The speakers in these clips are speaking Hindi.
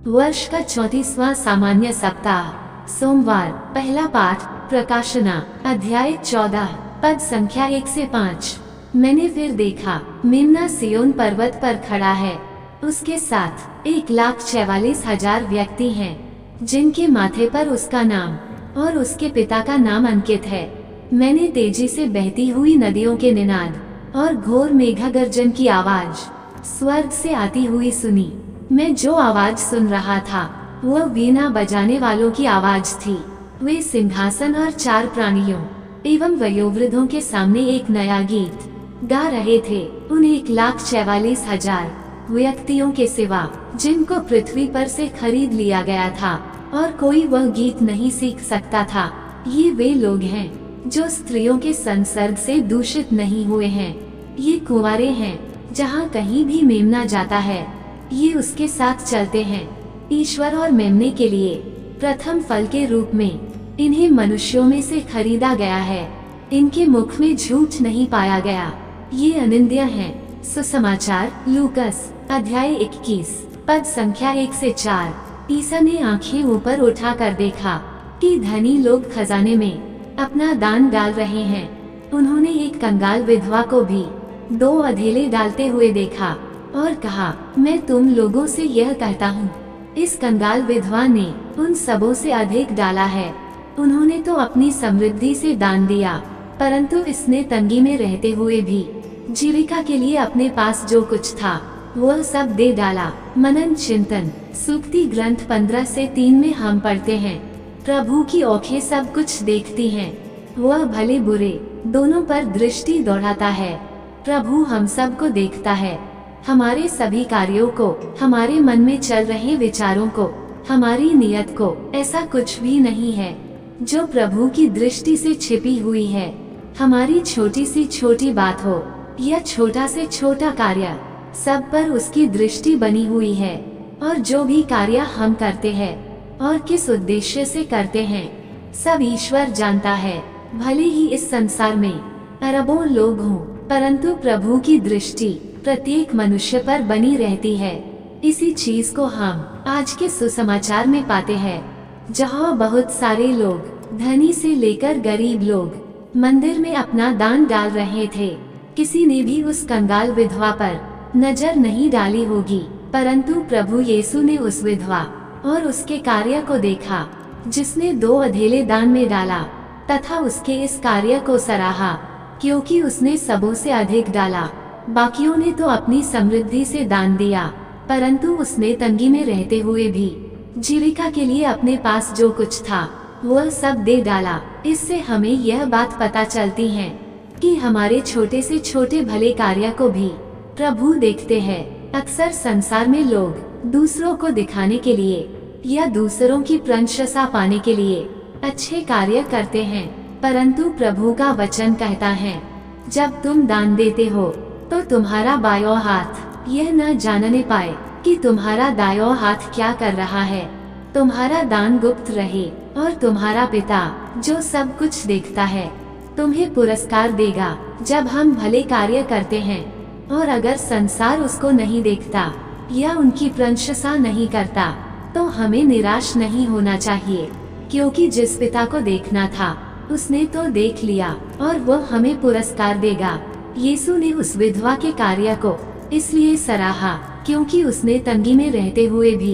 वर्ष का 34वां सामान्य सप्ताह, सोमवार। पहला पाठ प्रकाशना अध्याय 14 पद संख्या 1 से 5। मैंने फिर देखा, मेमना सिय्योन पर्वत पर खड़ा है। उसके साथ 1,44,000 व्यक्ति हैं, जिनके माथे पर उसका नाम और उसके पिता का नाम अंकित है। मैंने तेजी से बहती हुई नदियों के निनाद और घोर मेघगर्जन की आवाज स्वर्ग से आती हुई सुनी। मैं जो आवाज सुन रहा था वह वीणा बजाने वालों की आवाज थी। वे सिंहासन और 4 प्राणियों एवं वयोवृद्धों के सामने एक नया गीत गा रहे थे। उन 1,44,000 व्यक्तियों के सिवा, जिनको पृथ्वी पर से खरीद लिया गया था और कोई वह गीत नहीं सीख सकता था, ये वे लोग हैं जो स्त्रियों के संसर्ग से दूषित नहीं हुए हैं। ये कुंवारे हैं, जहाँ कहीं भी मेमना जाता है ये उसके साथ चलते हैं। ईश्वर और मेमने के लिए प्रथम फल के रूप में इन्हें मनुष्यों में से खरीदा गया है। इनके मुख में झूठ नहीं पाया गया। ये अनिंद्य हैं। सुसमाचार लूकस अध्याय 21 पद संख्या 1 से 4। ईसा ने आंखें ऊपर उठाकर देखा कि धनी लोग खजाने में अपना दान डाल रहे हैं। उन्होंने एक कंगाल विधवा को भी 2 अधेले डालते हुए देखा और कहा, मैं तुम लोगों से यह कहता हूँ, इस कंगाल विधवा ने उन सबों से अधिक डाला है। उन्होंने तो अपनी समृद्धि से दान दिया, परंतु इसने तंगी में रहते हुए भी जीविका के लिए अपने पास जो कुछ था वह सब दे डाला। मनन चिंतन सूक्ति ग्रंथ 15 से 3 में हम पढ़ते हैं, प्रभु की आँखें सब कुछ देखती हैं। वह भले बुरे दोनों पर दृष्टि दौड़ाता है। प्रभु हम सब को देखता है, हमारे सभी कार्यों को, हमारे मन में चल रहे विचारों को, हमारी नियत को। ऐसा कुछ भी नहीं है जो प्रभु की दृष्टि से छिपी हुई है। हमारी छोटी से छोटी बात हो या छोटा से छोटा कार्य, सब पर उसकी दृष्टि बनी हुई है। और जो भी कार्य हम करते हैं और किस उद्देश्य से करते हैं, सब ईश्वर जानता है। भले ही इस संसार में अरबों लोग हों, परंतु प्रभु की दृष्टि प्रत्येक मनुष्य पर बनी रहती है। इसी चीज को हम आज के सुसमाचार में पाते हैं, जहाँ बहुत सारे लोग, धनी से लेकर गरीब लोग, मंदिर में अपना दान डाल रहे थे। किसी ने भी उस कंगाल विधवा पर नजर नहीं डाली होगी, परंतु प्रभु यीशु ने उस विधवा और उसके कार्य को देखा, जिसने 2 अधेले दान में डाला, तथा उसके इस कार्य को सराहा, क्योंकि उसने सबों से अधिक डाला। बाकियों ने तो अपनी समृद्धि से दान दिया, परंतु उसने तंगी में रहते हुए भी जीविका के लिए अपने पास जो कुछ था वह सब दे डाला। इससे हमें यह बात पता चलती है कि हमारे छोटे से छोटे भले कार्य को भी प्रभु देखते हैं। अक्सर संसार में लोग दूसरों को दिखाने के लिए या दूसरों की प्रशंसा पाने के लिए अच्छे कार्य करते हैं, परंतु प्रभु का वचन कहता है, जब तुम दान देते हो तो तुम्हारा बायों हाथ यह न जानने पाए कि तुम्हारा दायों हाथ क्या कर रहा है। तुम्हारा दान गुप्त रहे और तुम्हारा पिता जो सब कुछ देखता है तुम्हें पुरस्कार देगा। जब हम भले कार्य करते हैं और अगर संसार उसको नहीं देखता या उनकी प्रशंसा नहीं करता, तो हमें निराश नहीं होना चाहिए, क्योंकि जिस पिता को देखना था उसने तो देख लिया और वह हमें पुरस्कार देगा। यीशु ने उस विधवा के कार्य को इसलिए सराहा क्योंकि उसने तंगी में रहते हुए भी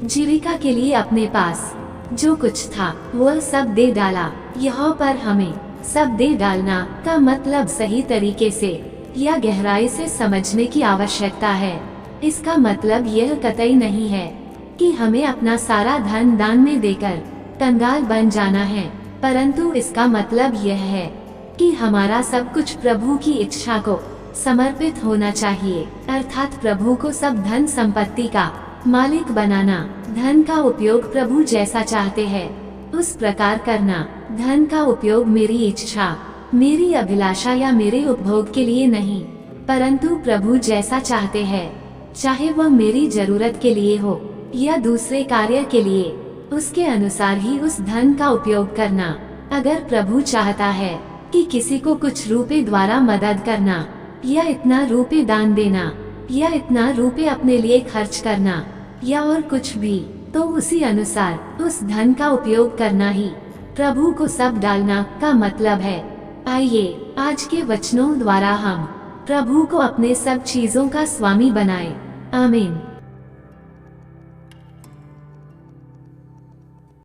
जीविका के लिए अपने पास जो कुछ था वह सब दे डाला। यहाँ पर हमें सब दे डालना का मतलब सही तरीके से या गहराई से समझने की आवश्यकता है। इसका मतलब यह कतई नहीं है कि हमें अपना सारा धन दान में देकर कंगाल बन जाना है, परंतु इसका मतलब यह है कि हमारा सब कुछ प्रभु की इच्छा को समर्पित होना चाहिए, अर्थात प्रभु को सब धन संपत्ति का मालिक बनाना। धन का उपयोग प्रभु जैसा चाहते हैं उस प्रकार करना। धन का उपयोग मेरी इच्छा, मेरी अभिलाषा या मेरे उपभोग के लिए नहीं, परंतु प्रभु जैसा चाहते हैं, चाहे वह मेरी जरूरत के लिए हो या दूसरे कार्य के लिए, उसके अनुसार ही उस धन का उपयोग करना। अगर प्रभु चाहता है कि किसी को कुछ रुपए द्वारा मदद करना या इतना रुपए दान देना या इतना रुपए अपने लिए खर्च करना या और कुछ भी, तो उसी अनुसार उस धन का उपयोग करना ही प्रभु को सब डालना का मतलब है। आइए आज के वचनों द्वारा हम प्रभु को अपने सब चीजों का स्वामी बनाएं। आमीन।